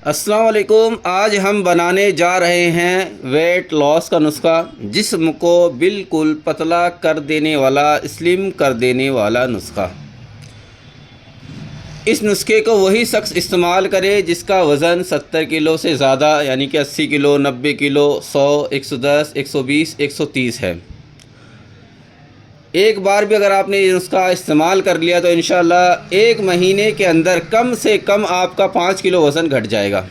अस्सलाम वालेकुम। आज हम बनाने जा रहे हैं वेट लॉस का नुस्खा, जिस्म को बिल्कुल पतला कर देने वाला, स्लिम कर देने वाला नुस्खा। इस नुस्खे को वही शख्स इस्तेमाल करे जिसका वज़न 70 किलो से ज़्यादा, यानी कि 80 किलो, 90 किलो, 100, 110, 120, 130 है। एक बार भी अगर आपने ये नुस्खा इस्तेमाल कर लिया तो इंशाल्लाह 1 महीने के अंदर कम से कम आपका 5 किलो वज़न घट जाएगा।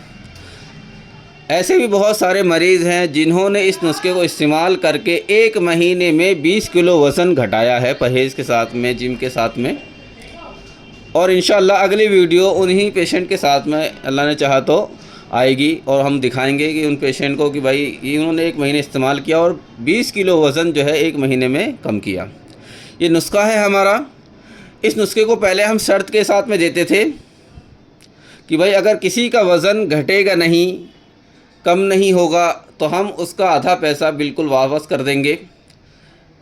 ऐसे भी बहुत सारे मरीज़ हैं जिन्होंने इस नुस्खे को इस्तेमाल करके 1 महीने में 20 किलो वज़न घटाया है, परहेज़ के साथ में, जिम के साथ में। और इंशाल्लाह अगली वीडियो उन्हीं पेशेंट के साथ में अल्लाह ने चाहा तो आएगी और हम दिखाएंगे कि उन पेशेंट को कि भाई इन्होंने 1 महीने इस्तेमाल किया और 20 किलो वज़न जो है 1 महीने में कम किया। ये नुस्खा है हमारा। इस नुस्खे को पहले हम शर्त के साथ में देते थे कि भाई अगर किसी का वज़न घटेगा नहीं, कम नहीं होगा, तो हम उसका आधा पैसा बिल्कुल वापस कर देंगे।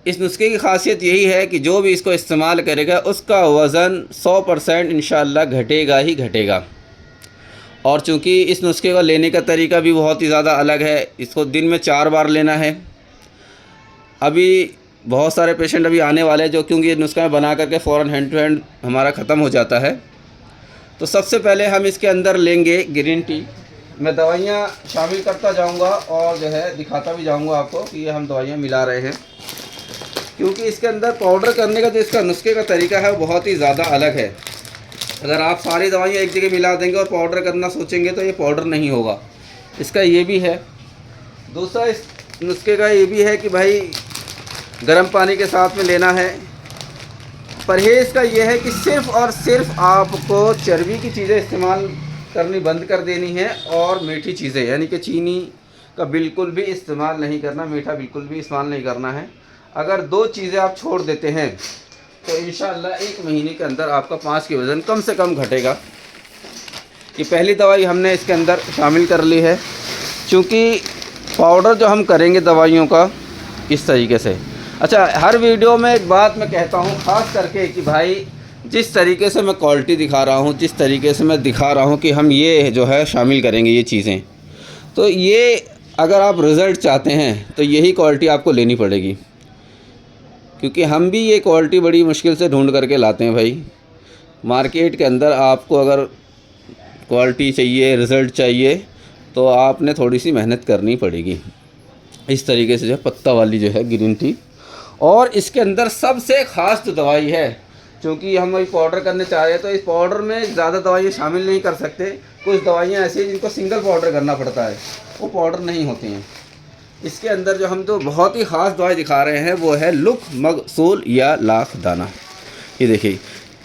इस नुस्खे की ख़ासियत यही है कि जो भी इसको इस्तेमाल करेगा उसका वज़न 100% इंशाअल्लाह घटेगा ही घटेगा। और चूँकि इस नुस्खे का लेने का तरीका भी बहुत ही ज़्यादा अलग है, इसको दिन में 4 बार लेना है। अभी बहुत सारे पेशेंट अभी आने वाले हैं जो, क्योंकि ये नुस्खा में बना करके फ़ौरन हैंड टू हैंड हमारा ख़त्म हो जाता है। तो सबसे पहले हम इसके अंदर लेंगे ग्रीन टी। मैं दवाइयाँ शामिल करता जाऊंगा और जो है दिखाता भी जाऊंगा आपको कि ये हम दवाइयाँ मिला रहे हैं, क्योंकि इसके अंदर पाउडर करने का जो इसका नुस्खे का तरीका है वो बहुत ही ज़्यादा अलग है। अगर आप सारी दवाइयाँ एक जगह मिला देंगे और पाउडर करना सोचेंगे तो ये पाउडर नहीं होगा। इसका ये भी है। दूसरा इस नुस्खे का ये भी है कि भाई गर्म पानी के साथ में लेना है। परहेज़ का ये है कि सिर्फ़ और सिर्फ आपको चर्बी की चीज़ें इस्तेमाल करनी बंद कर देनी है और मीठी चीज़ें, यानी कि चीनी का बिल्कुल भी इस्तेमाल नहीं करना, मीठा बिल्कुल भी इस्तेमाल नहीं करना है। अगर 2 चीज़ें आप छोड़ देते हैं तो इंशाअल्लाह 1 महीने के अंदर आपका 5 के वज़न कम से कम घटेगा। ये पहली दवाई हमने इसके अंदर शामिल कर ली है। चूँकि पाउडर जो हम करेंगे दवाइयों का इस तरीके से। अच्छा, हर वीडियो में एक बात मैं कहता हूँ ख़ास करके कि भाई जिस तरीके से मैं क्वालिटी दिखा रहा हूँ, जिस तरीके से मैं दिखा रहा हूँ कि हम ये जो है शामिल करेंगे ये चीज़ें, तो ये अगर आप रिज़ल्ट चाहते हैं तो यही क्वालिटी आपको लेनी पड़ेगी, क्योंकि हम भी ये क्वालिटी बड़ी मुश्किल से ढूंढ करके लाते हैं भाई। मार्केट के अंदर आपको अगर क्वालिटी चाहिए, रिज़ल्ट चाहिए, तो आपने थोड़ी सी मेहनत करनी पड़ेगी। इस तरीके से जो है पत्ता वाली जो है ग्रीन टी। और इसके अंदर सबसे ख़ास जो दवाई है, क्योंकि हम अभी पाउडर करने चाह रहे हैं तो इस पाउडर में ज़्यादा दवाइयाँ शामिल नहीं कर सकते। कुछ दवाइयाँ ऐसी हैं जिनको सिंगल पाउडर करना पड़ता है, वो पाउडर नहीं होती हैं। इसके अंदर जो हम तो बहुत ही ख़ास दवाई दिखा रहे हैं वो है लुक मकसूल या लाख दाना। ये देखिए,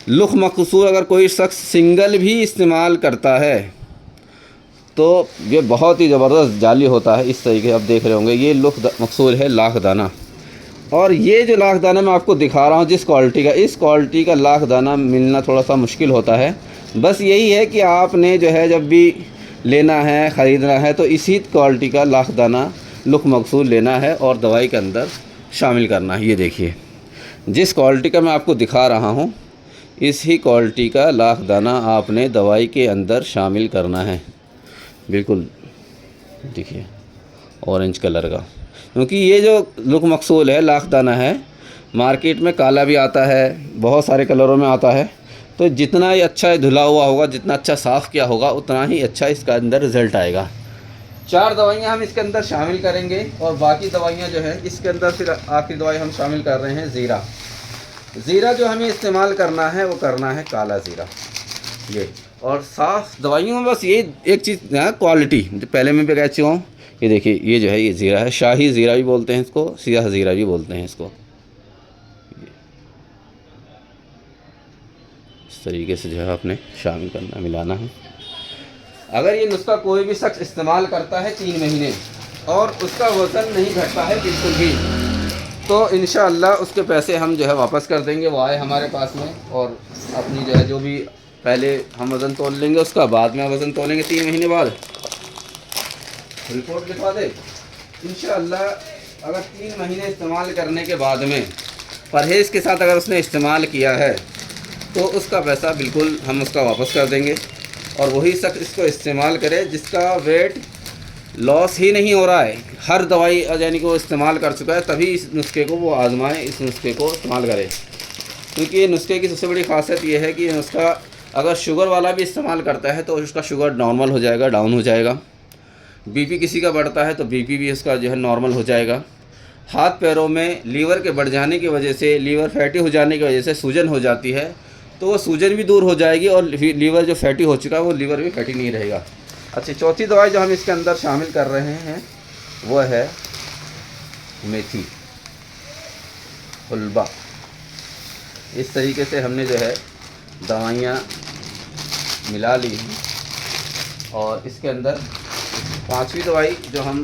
लुक मकसूल अगर कोई शख्स सिंगल भी इस्तेमाल करता है तो ये बहुत ही ज़बरदस्त जाली होता है। इस तरीके आप देख रहे होंगे, ये लुक मकसूल है लाख दाना। और ये जो लाख दाना मैं आपको दिखा रहा हूँ जिस क्वालिटी का, इस क्वालिटी का लाख दाना मिलना थोड़ा सा मुश्किल होता है। बस यही है कि आपने जो है जब भी लेना है, ख़रीदना है, तो इसी क्वालिटी का लाख दाना लुक मकसूल लेना है और दवाई के अंदर शामिल करना है। ये देखिए, जिस क्वालिटी का मैं आपको दिखा रहा हूँ इसी क्वालिटी का लाख दाना आपने दवाई के अंदर शामिल करना है। बिल्कुल देखिए, ऑरेंज कलर का। क्योंकि ये जो लुक मकसूल है, लाख दाना है, मार्केट में काला भी आता है, बहुत सारे कलरों में आता है। तो जितना ही अच्छा धुला हुआ होगा, जितना अच्छा साफ़ किया होगा, उतना ही अच्छा इसका अंदर रिज़ल्ट आएगा। 4 दवाइयाँ हम इसके अंदर शामिल करेंगे और बाकी दवाइयाँ जो है इसके अंदर फिर आखिरी दवाई हम शामिल कर रहे हैं ज़ीरा। ज़ीरा जो हमें इस्तेमाल करना है वो करना है काला ज़ीरा। ये और साफ़ दवाइयों में बस ये एक चीज़ है, क्वालिटी जो पहले मैं भी कह चुका हूँ। ये देखिए, ये जो है ये ज़ीरा है, शाही ज़ीरा भी बोलते हैं इसको, सियाह ज़ीरा भी बोलते हैं इसको। इस तरीके से जो है आपने शामिल करना, मिलाना है। अगर ये नुस्खा कोई भी शख्स इस्तेमाल करता है 3 महीने और उसका वज़न नहीं घटता है बिल्कुल भी, तो इंशाअल्लाह उसके पैसे हम जो है वापस कर देंगे। वो आए हमारे पास में और अपनी जो है जो भी पहले हम वज़न तोल लेंगे, उसका बाद में वज़न तोलेंगे 3 महीने बाद, रिपोर्ट लिखवा दे इंशाअल्लाह। अगर 3 महीने इस्तेमाल करने के बाद में परहेज़ के साथ अगर उसने इस्तेमाल किया है तो उसका पैसा बिल्कुल हम उसका वापस कर देंगे। और वही शख्स इसको इस्तेमाल करे जिसका वेट लॉस ही नहीं हो रहा है, हर दवाई यानी कि वो इस्तेमाल कर चुका है, तभी इस नुस्खे को वो आज़माएँ, इस नुस्खे को इस्तेमाल करें। क्योंकि ये नुस्खे की सबसे बड़ी ख़ासियत ये है कि ये नुस्खा अगर शुगर वाला भी इस्तेमाल करता है तो उसका शुगर नॉर्मल हो जाएगा, डाउन हो जाएगा। बीपी किसी का बढ़ता है तो बीपी भी उसका जो है नॉर्मल हो जाएगा। हाथ पैरों में लीवर के बढ़ जाने की वजह से, लीवर फैटी हो जाने की वजह से सूजन हो जाती है, तो वो सूजन भी दूर हो जाएगी और लीवर जो फैटी हो चुका है वो लीवर भी फैटी नहीं रहेगा। अच्छा, चौथी दवाई जो हम इसके अंदर शामिल कर रहे हैं वो है मेथी हुलबा। इस तरीके से हमने जो है दवाइयाँ मिला ली हैं और इसके अंदर पांचवी दवाई जो हम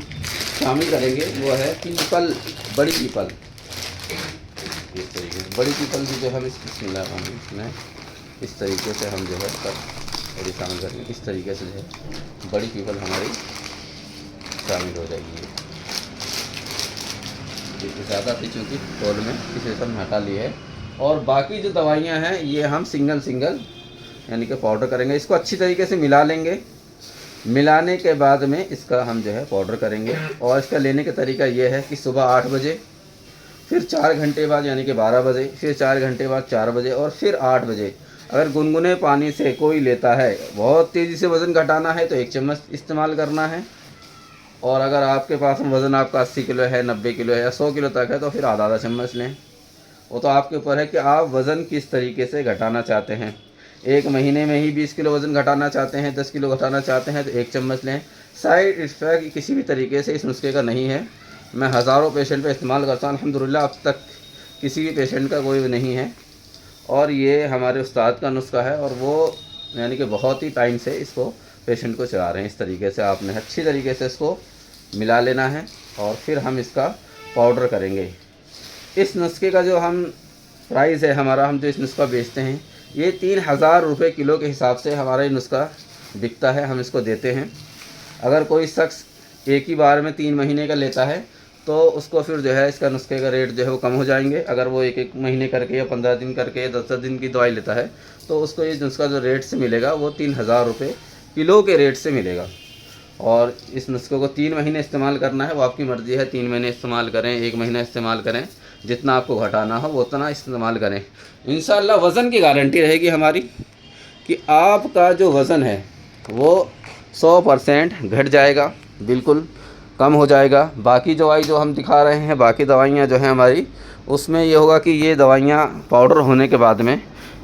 शामिल करेंगे वो है पीपल, बड़ी पीपल। इस तरीके से बड़ी पीपल भी जो हम इसमें इस तरीके से हम जो है सब शामिल करेंगे। इस तरीके से जो है बड़ी पीपल हमारी शामिल हो जाएगी। ज़्यादा थी चूँकि तोल में, इसे सब हटा ली है। और बाकी जो दवाइयाँ हैं ये हम सिंगल यानी कि पाउडर करेंगे। इसको अच्छी तरीके से मिला लेंगे। मिलाने के बाद में इसका हम जो है पाउडर करेंगे। और इसका लेने का तरीका ये है कि सुबह 8 बजे, फिर 4 घंटे बाद यानी कि 12 बजे, फिर 4 घंटे बाद 4 बजे और फिर 8 बजे। अगर गुनगुने पानी से कोई लेता है, बहुत तेज़ी से वज़न घटाना है तो 1 चम्मच इस्तेमाल करना है। और अगर आपके पास वज़न आपका 80 किलो है, 90 किलो है या 100 किलो तक है तो फिर आधा चम्मच लें। वो तो आपके ऊपर है कि आप वज़न किस तरीके से घटाना चाहते हैं। 1 महीने में ही 20 किलो वज़न घटाना चाहते हैं, 10 किलो घटाना चाहते हैं तो 1 चम्मच लें। साइड इफ़ेक्ट किसी भी तरीके से इस नुस्खे का नहीं है। मैं हज़ारों पेशेंट पे इस्तेमाल करता हूँ, अल्हम्दुलिल्लाह अब तक किसी भी पेशेंट का कोई नहीं है। और ये हमारे उस्ताद का नुस्खा है और वो यानी कि बहुत ही टाइम से इसको पेशेंट को चला रहे हैं। इस तरीके से आपने अच्छी तरीके से इसको मिला लेना है और फिर हम इसका पाउडर करेंगे। इस नुस्खे का जो हम प्राइस है हमारा, हम जो इस नुस्खा बेचते हैं ये 3000 रुपये किलो के हिसाब से हमारा ये नुस्खा बिकता है, हम इसको देते हैं। अगर कोई शख्स एक ही बार में 3 महीने का लेता है तो उसको फिर जो है इसका नुस्खे का रेट जो है वो कम हो जाएंगे। अगर वो एक महीने करके या 15 दिन करके या 10 दिन की दवाई लेता है तो उसको ये नुस्खा जो रेट से मिलेगा वो 3000 रुपये किलो के रेट से मिलेगा। और इस नुस्खे को 3 महीने इस्तेमाल करना है, वो आपकी मर्ज़ी है। 3 महीने इस्तेमाल करें, 1 महीना इस्तेमाल करें, जितना आपको घटाना हो वो उतना इस्तेमाल करें। इंशाअल्लाह वज़न की गारंटी रहेगी हमारी कि आपका जो वज़न है वो 100% घट जाएगा, बिल्कुल कम हो जाएगा। बाकी दवाई जो हम दिखा रहे हैं, बाकी दवाइयाँ जो हैं हमारी, उसमें ये होगा कि ये दवाइयाँ पाउडर होने के बाद में,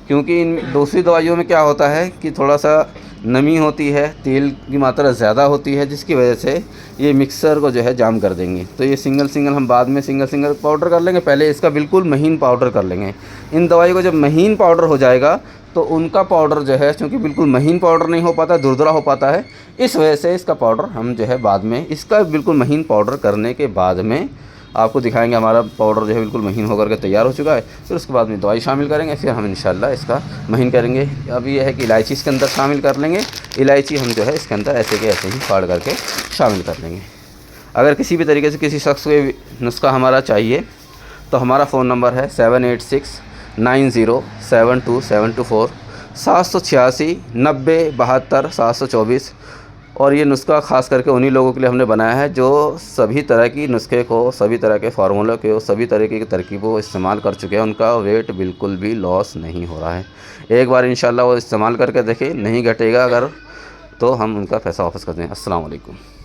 क्योंकि इन दूसरी दवाइयों में क्या होता है कि थोड़ा सा नमी होती है, तेल की मात्रा ज़्यादा होती है, जिसकी वजह से ये मिक्सर को जो है जाम कर देंगे। तो ये सिंगल हम बाद में सिंगल पाउडर कर लेंगे, पहले इसका बिल्कुल महीन पाउडर कर लेंगे। इन दवाई को जब महीन पाउडर हो जाएगा तो उनका पाउडर जो है, चूँकि बिल्कुल महीन पाउडर नहीं हो पाता, दुरदरा हो पाता है, इस वजह से इसका पाउडर हम जो है बाद में, इसका बिल्कुल महीन पाउडर करने के बाद में आपको दिखाएंगे हमारा पाउडर जो है बिल्कुल महीन होकर के तैयार हो चुका है। फिर उसके बाद में दवाई शामिल करेंगे, फिर हम इंशाल्लाह इसका महीन करेंगे। अब ये है कि इलायची इसके अंदर शामिल कर लेंगे। इलायची हम जो है इसके अंदर ऐसे के ऐसे ही फाड़ करके शामिल कर लेंगे। अगर किसी भी तरीके से किसी शख्स को नुस्खा हमारा चाहिए तो हमारा फ़ोन नंबर है 7869072724 786 90 72 724। और ये नुस्खा ख़ास करके उन्हीं लोगों के लिए हमने बनाया है जो सभी तरह की नुस्खे को, सभी तरह के फार्मूलों को, सभी तरीके की तरकीबों को इस्तेमाल कर चुके हैं। उनका वेट बिल्कुल भी लॉस नहीं हो रहा है। एक बार इंशाल्लाह वो इस्तेमाल करके देखें, नहीं घटेगा अगर तो हम उनका पैसा वापस कर दें। अस्सलाम वालेकुम।